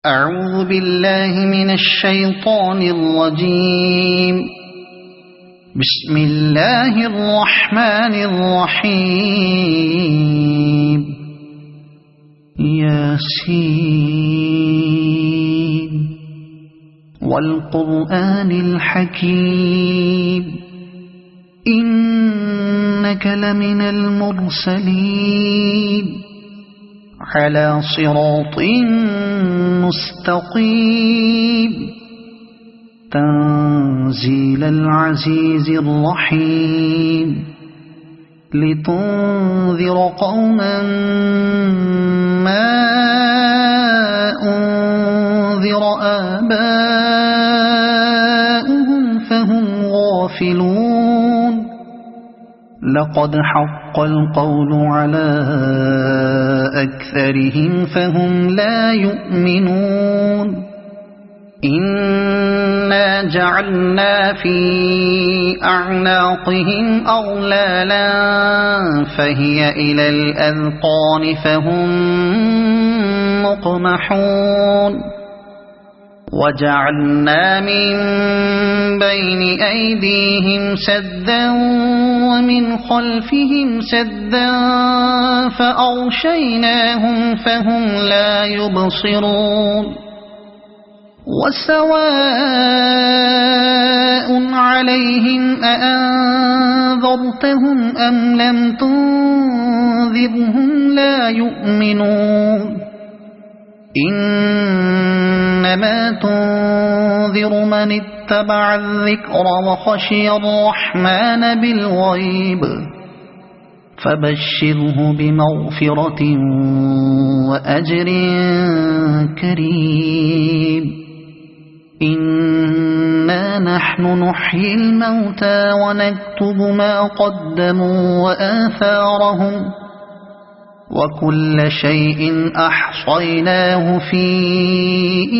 أعوذ بالله من الشيطان الرجيم. بسم الله الرحمن الرحيم. ياسين والقرآن الحكيم إنك لمن المرسلين على صراط مستقيم تنزيل العزيز الرحيم لتنذر قوما ما أنذر آباؤهم فهم غافلون. لقد حق القول على أكثرهم فهم لا يؤمنون. إنا جعلنا في أعناقهم أغلالا فهي إلى الأذقان فهم مقمحون. وجعلنا من بين أيديهم سدا ومن خلفهم سدا فأغشيناهم فهم لا يبصرون. وسواء عليهم أأنذرتهم أم لم تنذرهم لا يؤمنون. إنما تنذر من اتبع الذكر وخشي الرحمن بالغيب فبشره بمغفرة وأجر كريم. إنا نحن نحيي الموتى ونكتب ما قدموا وآثارهم وكل شيء أحصيناه في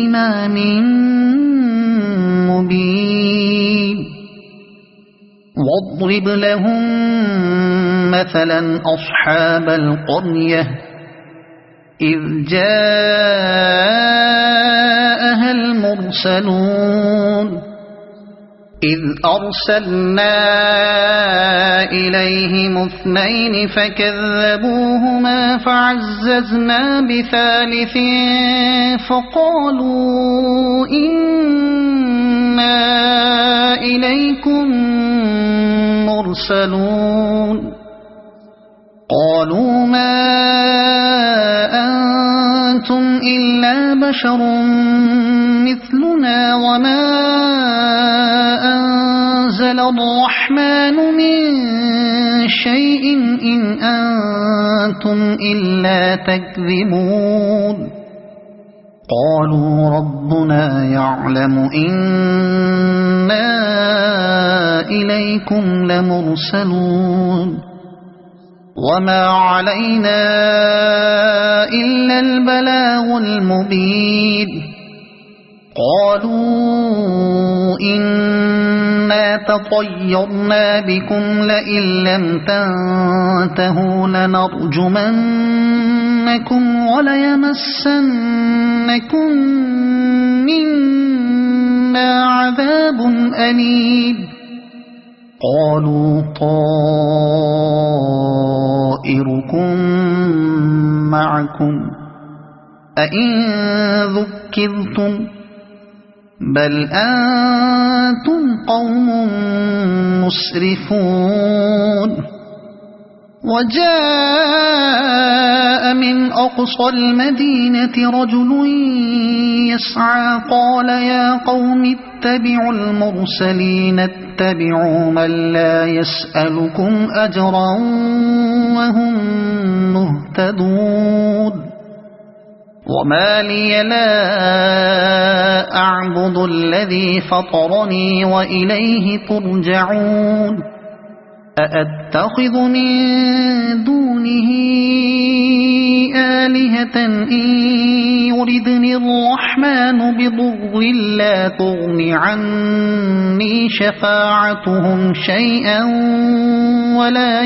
إمام مبين. واضرب لهم مثلا أصحاب القرية إذ جاءها المرسلون إذ أرسلنا إليهم اثنين فكذبوهما فعززنا بثالث فقالوا إنا إليكم مرسلون. قالوا ما أنتم إلا بشر مثلنا وما أنزل الرحمن من شيء إن أنتم إلا تكذبون. قالوا ربنا يعلم إنا إليكم لمرسلون وما علينا إلا البلاغ المبين. قالوا إنا تطيرنا بكم لئن لم تنتهوا لنرجمنكم وليمسنكم منا عذاب أليم. قالوا طائركم معكم أئن ذكرتم بل أنتم قوم مسرفون. وجاء من أقصى المدينة رجل يسعى قال يا قوم اتبعوا المرسلين اتبعوا من لا يسألكم أجرا وهم مهتدون. وما لي لا أعبد الذي فطرني وإليه ترجعون. أأتخذ من دونه آلهة إن يردني الرحمن بضر لا تغن عني شفاعتهم شيئا ولا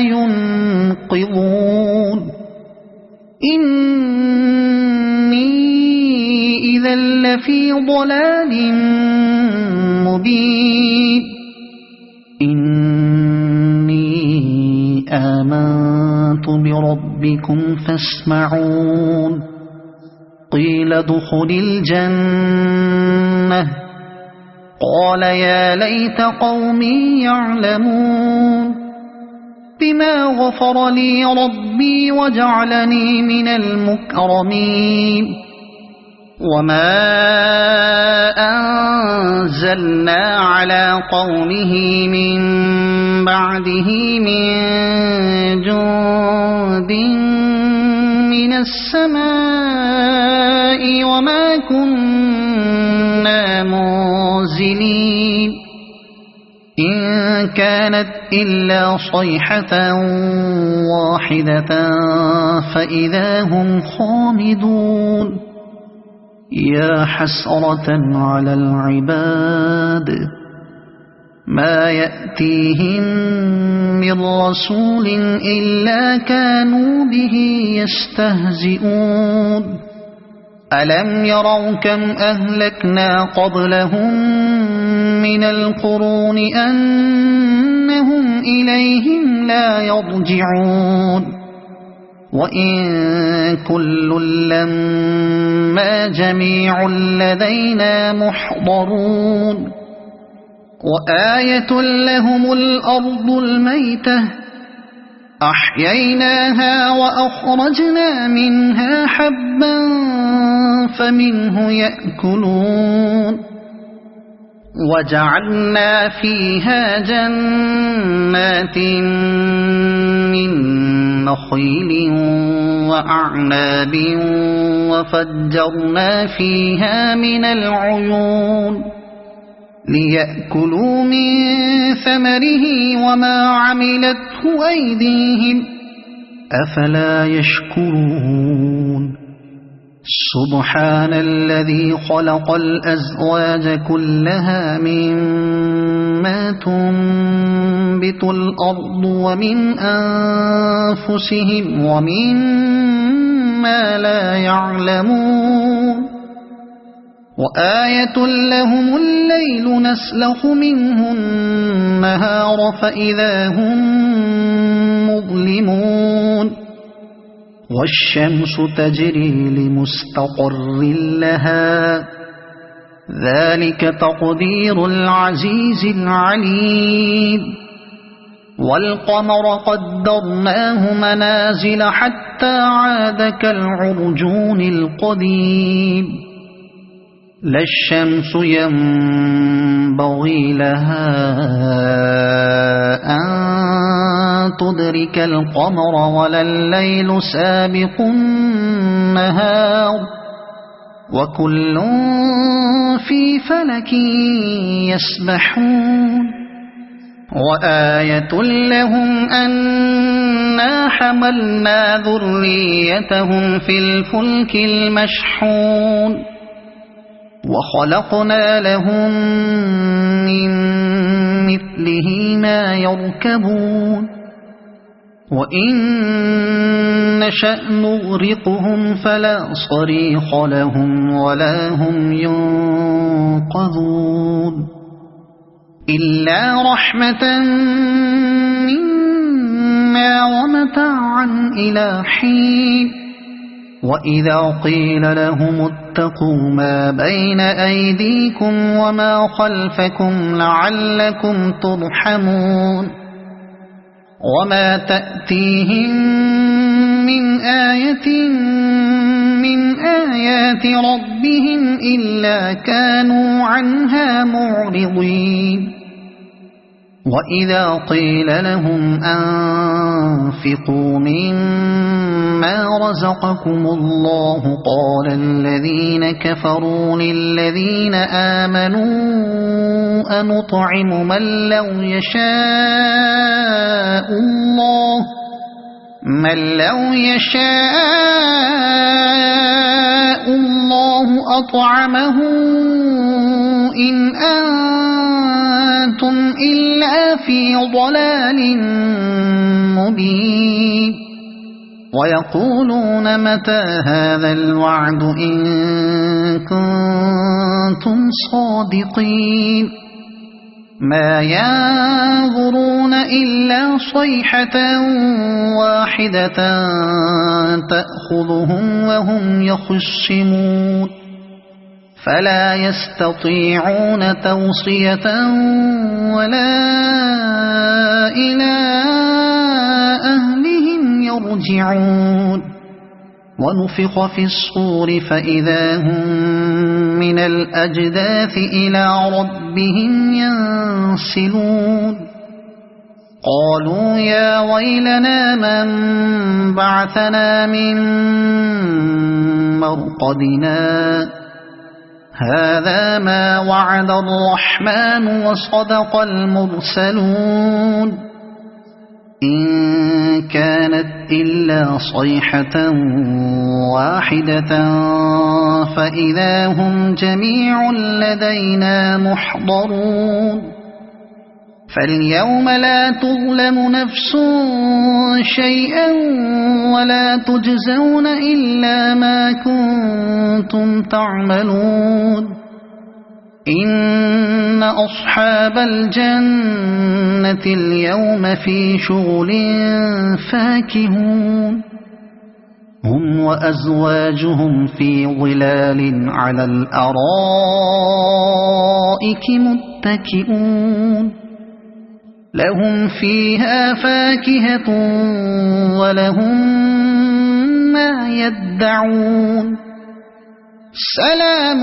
ينقذون. إني إذا لفي ضلال مبين إني آمنت بربكم فاسمعون قيل ادخل الجنة قال يا ليت قومي يعلمون بما غفر لي ربي وجعلني من المكرمين وما أنزلنا على قومه من بعده من جند من السماء وما كنا منزلين إن كانت إلا صيحة واحدة فإذا هم خامدون يا حسرة على العباد ما يأتيهم من رسول إلا كانوا به يستهزئون ألم يروا كم أهلكنا قبلهم من القرون أنهم إليهم لا يرجعون وإن كل لما جميع لدينا محضرون وآية لهم الأرض الميتة أحييناها وأخرجنا منها حبا فمنه يأكلون وجعلنا فيها جنات من نخيل وأعناب وفجرنا فيها من العيون ليأكلوا من ثمره وما عملته أيديهم أفلا يشكرون سبحان الذي خلق الأزواج كلها مما تنبت الأرض ومن أنفسهم ومما لا يعلمون وآية لهم الليل نسلخ منه النهار فإذا هم مظلمون والشمس تجري لمستقر لها ذلك تقدير العزيز العليم والقمر قدرناه منازل حتى عاد كالعرجون القديم لا الشمس ينبغي لها أن تدرك القمر ولا الليل سابق النهار وكل في فلك يسبحون وآية لهم أنا حملنا ذريتهم في الفلك المشحون وخلقنا لهم من مثله ما يركبون وإن نشأ نغرقهم فلا صريخ لهم ولا هم ينقذون إلا رحمة منا ومتاعا إلى حين وإذا قيل لهم اتقوا ما بين أيديكم وما خلفكم لعلكم ترحمون وما تأتيهم من آية من آيات ربهم إلا كانوا عنها معرضين وإذا قيل لهم أنفقوا مما رزقكم الله قال الذين كفروا للذين آمنوا أنطعم من لو يشاء الله أطعمه إن أنتم إلا في ضلال مبين ويقولون متى هذا الوعد إن كنتم صادقين ما ينظرون إلا صيحة واحدة تأخذهم وهم يخصمون فلا يستطيعون توصية ولا إلى أهلهم يرجعون ونفخ في الصور فإذا هم من الأجداث إلى ربهم ينسلون قالوا يا ويلنا من بعثنا من مرقدنا هذا ما وعد الرحمن وصدق المرسلون إن كانت إلا صيحة واحدة فإذا هم جميع لدينا محضرون فاليوم لا تظلم نفس شيئا ولا تجزون إلا ما كنتم تعملون إن أصحاب الجنة اليوم في شغل فاكهون هم وأزواجهم في ظلال على الأرائك متكئون لهم فيها فاكهة ولهم ما يدعون سلام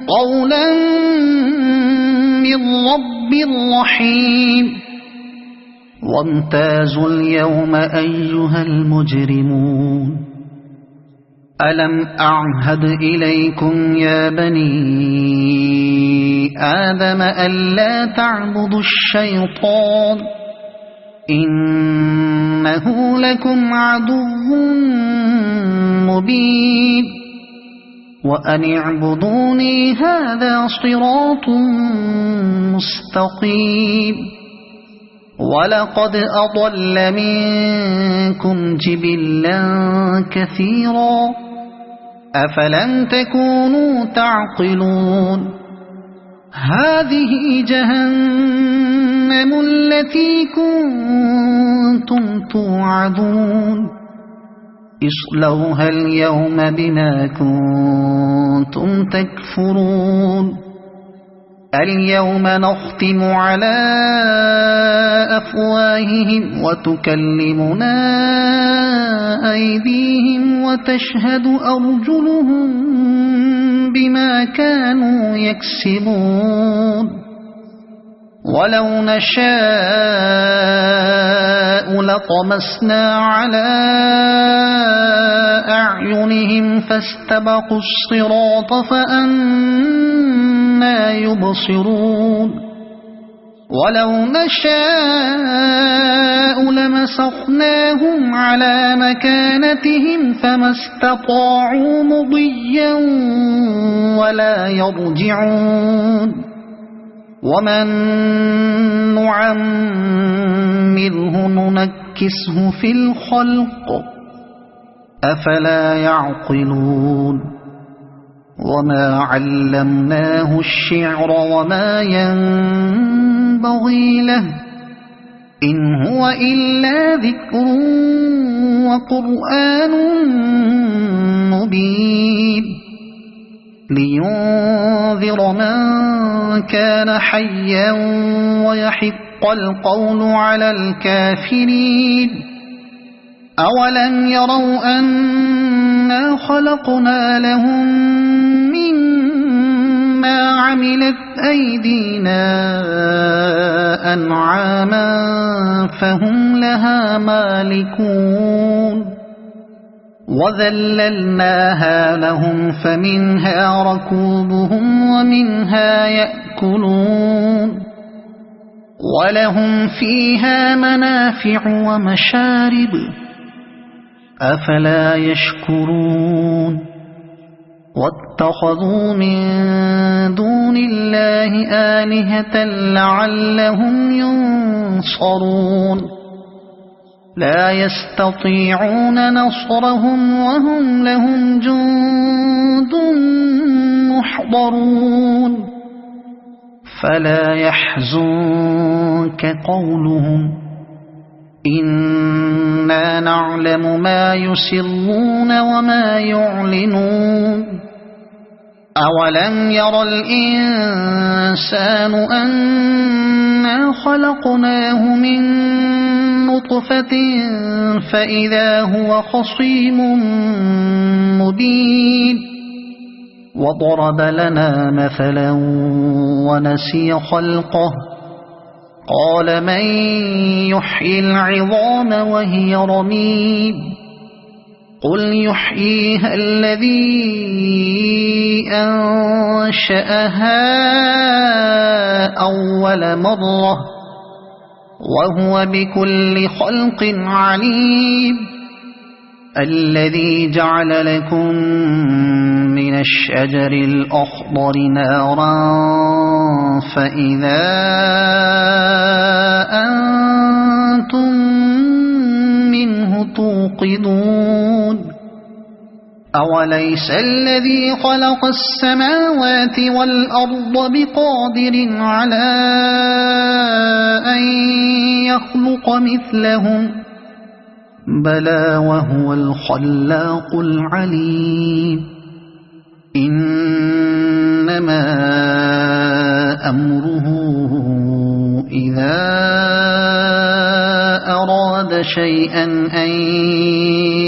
قولا من رب رحيم وامتازوا اليوم أيها المجرمون ألم أعهد إليكم يا بني آدم ألا تعبدوا الشيطان إنه لكم عدو مبين وأن اعبدوني هذا صراط مستقيم ولقد أضل منكم جبلا كثيرا أفلم تكونوا تعقلون هذه جهنم التي كنتم توعدون اصلوها اليوم بما كنتم تكفرون اليوم نختم على أفواههم وتكلمنا أيديهم وتشهد أرجلهم بما كانوا يكسبون ولو نشاء لطمسنا على أعينهم فاستبقوا الصراط فأنى يبصرون ولو نشاء لمسخناهم على مكانتهم فما استطاعوا مضيا ولا يرجعون ومن نعمره ننكسه في الخلق أفلا يعقلون وما علمناه الشعر وما ينبغي له إن هو إلا ذكر وقرآن مبين لينذر من كان حيا ويحق القول على الكافرين أولم يروا أنا خلقنا لهم مما عملت أيدينا أنعاما فهم لها مالكون وذللناها لهم فمنها ركوبهم ومنها يأكلون ولهم فيها منافع ومشارب أفلا يشكرون واتخذوا من دون الله آلهة لعلهم ينصرون لا يستطيعون نصرهم وهم لهم جند محضرون فلا يحزنك قولهم إنا نعلم ما يسرون وما يعلنون أولم ير الإنسان أنا خلقناه من نطفة فإذا هو خصيم مبين وضرب لنا مثلا ونسي خلقه قال من يحيي العظام وهي رميم قل يحييها الذي أنشأها أول مرة وهو بكل خلق عليم الذي جعل لكم من الشجر الأخضر نارا فإذا أنتم منه توقدون أوليس الذي خلق السماوات والأرض بقادر على أن يخلق مثلهم بلى وهو الخلاق العليم إنما أمره إذا أراد شيئا أن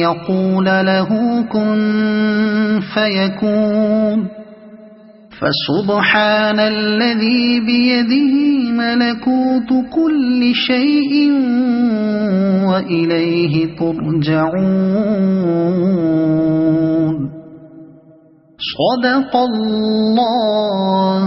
يقول له كن فيكون فسبحان الذي بيده ملكوت كل شيء وإليه ترجعون صدق الله